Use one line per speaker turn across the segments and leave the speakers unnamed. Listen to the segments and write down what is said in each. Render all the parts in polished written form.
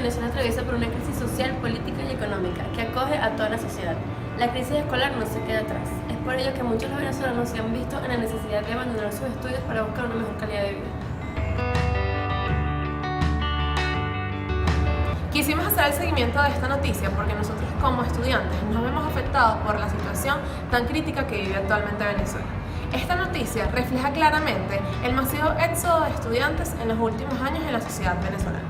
Venezuela atraviesa por una crisis social, política y económica que acoge a toda la sociedad. La crisis escolar no se queda atrás. Es por ello que muchos de los venezolanos se han visto en la necesidad de abandonar sus estudios para buscar una mejor calidad de vida.
Quisimos hacer el seguimiento de esta noticia porque nosotros como estudiantes nos vemos afectados por la situación tan crítica que vive actualmente Venezuela. Esta noticia refleja claramente el masivo éxodo de estudiantes en los últimos años en la sociedad venezolana.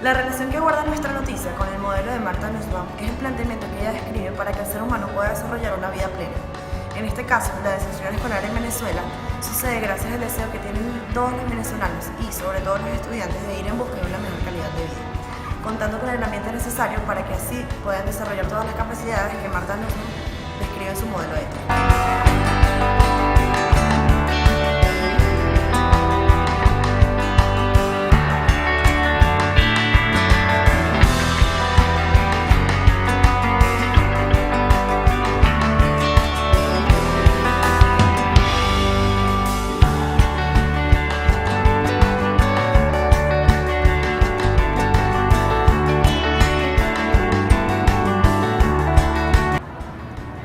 La relación que guarda nuestra noticia con el modelo de Martha Nussbaum es el planteamiento que ella describe para que el ser humano pueda desarrollar una vida plena. En este caso, la deserción escolar en Venezuela sucede gracias al deseo que tienen todos los venezolanos y sobre todo los estudiantes de ir en busca de una mejor calidad de vida, contando con el ambiente necesario para que así puedan desarrollar todas las capacidades que Martha Nussbaum describe en su modelo ético.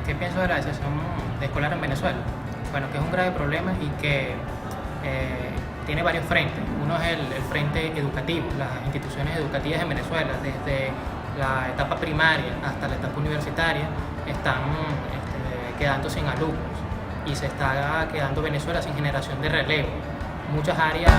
¿Qué pienso de la deserción escolar en Venezuela? Bueno, que es un grave problema y que tiene varios frentes. Uno es el frente educativo. Las instituciones educativas en Venezuela, desde la etapa primaria hasta la etapa universitaria, están quedando sin alumnos y se está quedando Venezuela sin generación de relevo. Muchas áreas.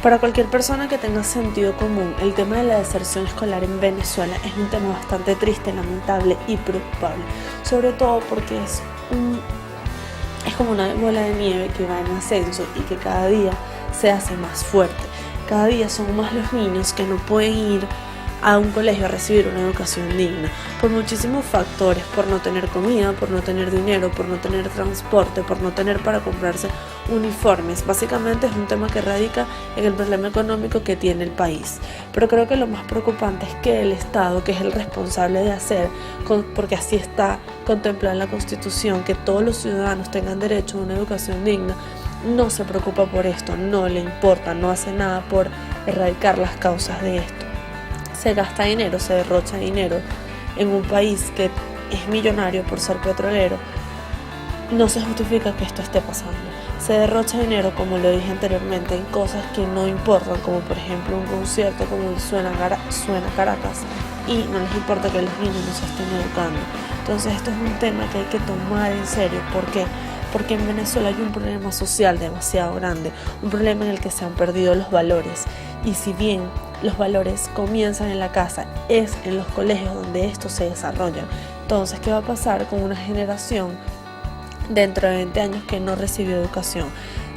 Para cualquier persona que tenga sentido común, el tema de la deserción escolar en Venezuela es un tema bastante triste, lamentable y preocupable, sobre todo porque es como una bola de nieve que va en ascenso y que cada día se hace más fuerte. Cada día son más los niños que no pueden ir a un colegio a recibir una educación digna, por muchísimos factores, por no tener comida, por no tener dinero, por no tener transporte, por no tener para comprarse uniformes. Básicamente es un tema que radica en el problema económico que tiene el país. Pero creo que lo más preocupante es que el Estado, que es el responsable de hacer, porque así está contemplado en la Constitución, que todos los ciudadanos tengan derecho a una educación digna, no se preocupa por esto, no le importa, no hace nada por erradicar las causas de esto. Se gasta dinero, se derrocha dinero en un país que es millonario por ser petrolero. No se justifica que esto esté pasando. Se derrocha dinero, como lo dije anteriormente, en cosas que no importan, como por ejemplo un concierto como el Suena Caracas, y no les importa que los niños no se estén educando. Entonces esto es un tema que hay que tomar en serio. ¿Por qué? Porque en Venezuela hay un problema social demasiado grande, un problema en el que se han perdido los valores. Y si bien los valores comienzan en la casa, es en los colegios donde estos se desarrollan. Entonces, ¿qué va a pasar con una generación dentro de 20 años que no recibió educación?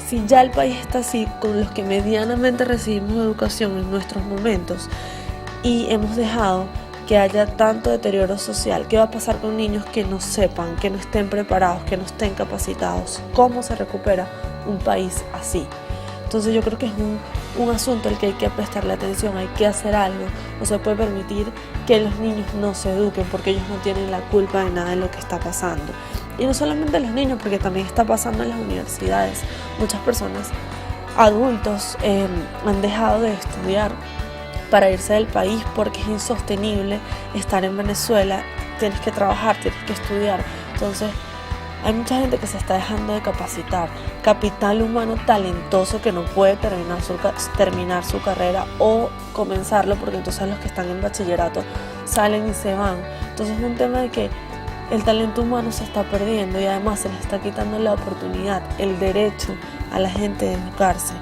Si ya el país está así, con los que medianamente recibimos educación en nuestros momentos, y hemos dejado que haya tanto deterioro social, ¿qué va a pasar con niños que no sepan, que no estén preparados, que no estén capacitados? ¿Cómo se recupera un país así? Entonces yo creo que es un asunto al que hay que prestarle atención, hay que hacer algo. No se puede permitir que los niños no se eduquen porque ellos no tienen la culpa de nada de lo que está pasando. Y no solamente los niños, porque también está pasando en las universidades. Muchas personas, adultos, han dejado de estudiar para irse del país porque es insostenible estar en Venezuela. Tienes que trabajar, tienes que estudiar. Entonces Hay mucha gente que se está dejando de capacitar, capital humano talentoso que no puede terminar su carrera o comenzarlo, porque entonces los que están en bachillerato salen y se van. Entonces es un tema de que el talento humano se está perdiendo y además se les está quitando la oportunidad, el derecho a la gente de educarse.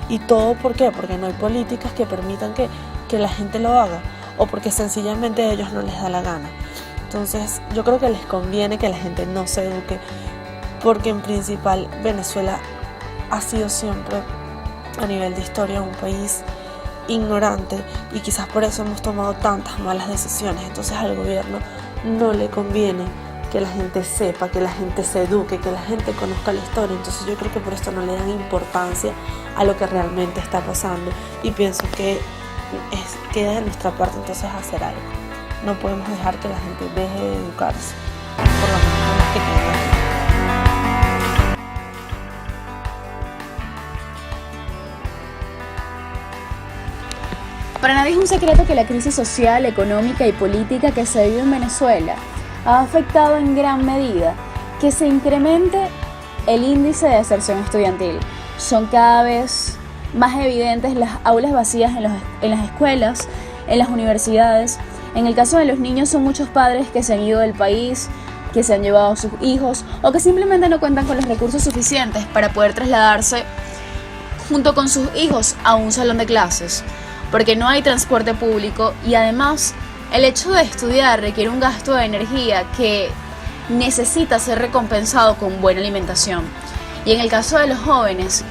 ¿Y todo por qué? Porque no hay políticas que permitan que la gente lo haga, o porque sencillamente a ellos no les da la gana. Entonces yo creo que les conviene que la gente no se eduque, porque en principal Venezuela ha sido siempre, a nivel de historia, un país ignorante, y quizás por eso hemos tomado tantas malas decisiones. Entonces al gobierno no le conviene que la gente sepa, que la gente se eduque, que la gente conozca la historia. Entonces yo creo que por esto no le dan importancia a lo que realmente está pasando, y pienso que queda de nuestra parte entonces hacer algo. No podemos dejar que la gente deje de educarse, por lo menos los que quedan.
Para nadie es un secreto que la crisis social, económica y política que se vive en Venezuela ha afectado en gran medida que se incremente el índice de deserción estudiantil. Son cada vez más evidentes las aulas vacías en las escuelas, en las universidades. En el caso de los niños son muchos padres que se han ido del país, que se han llevado a sus hijos o que simplemente no cuentan con los recursos suficientes para poder trasladarse junto con sus hijos a un salón de clases, porque no hay transporte público, y además el hecho de estudiar requiere un gasto de energía que necesita ser recompensado con buena alimentación. Y en el caso de los jóvenes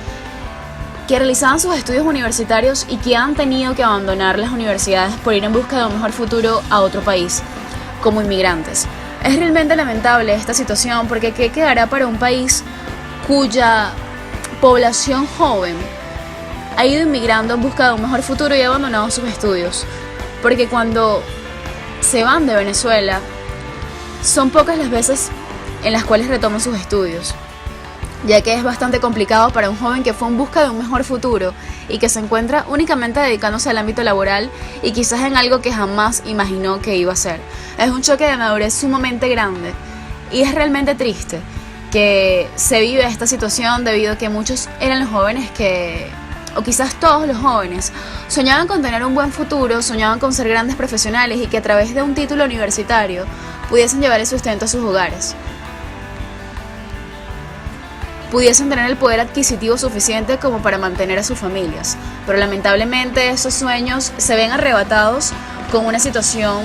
que realizaban sus estudios universitarios y que han tenido que abandonar las universidades por ir en busca de un mejor futuro a otro país, como inmigrantes. Es realmente lamentable esta situación, porque ¿qué quedará para un país cuya población joven ha ido inmigrando en busca de un mejor futuro y ha abandonado sus estudios? Porque cuando se van de Venezuela, son pocas las veces en las cuales retoman sus estudios, ya que es bastante complicado para un joven que fue en busca de un mejor futuro y que se encuentra únicamente dedicándose al ámbito laboral y quizás en algo que jamás imaginó que iba a hacer. Es un choque de madurez sumamente grande, y es realmente triste que se vive esta situación debido a que muchos eran los jóvenes que, o quizás todos los jóvenes, soñaban con tener un buen futuro, soñaban con ser grandes profesionales y que a través de un título universitario pudiesen llevar el sustento a sus hogares, pudiesen tener el poder adquisitivo suficiente como para mantener a sus familias. Pero lamentablemente esos sueños se ven arrebatados con una situación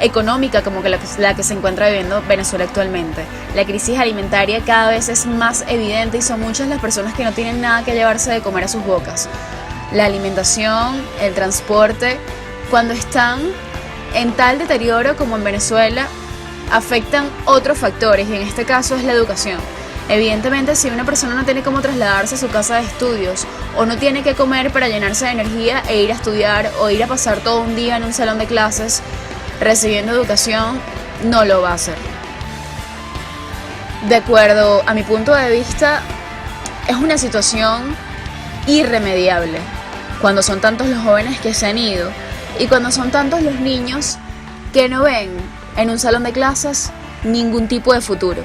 económica como la que se encuentra viviendo Venezuela actualmente. La crisis alimentaria cada vez es más evidente y son muchas las personas que no tienen nada que llevarse de comer a sus bocas. La alimentación, el transporte, cuando están en tal deterioro como en Venezuela, afectan otros factores, y en este caso es la educación. Evidentemente, si una persona no tiene cómo trasladarse a su casa de estudios, o no tiene que comer para llenarse de energía e ir a estudiar o ir a pasar todo un día en un salón de clases recibiendo educación, no lo va a hacer. De acuerdo a mi punto de vista, es una situación irremediable cuando son tantos los jóvenes que se han ido y cuando son tantos los niños que no ven en un salón de clases ningún tipo de futuro.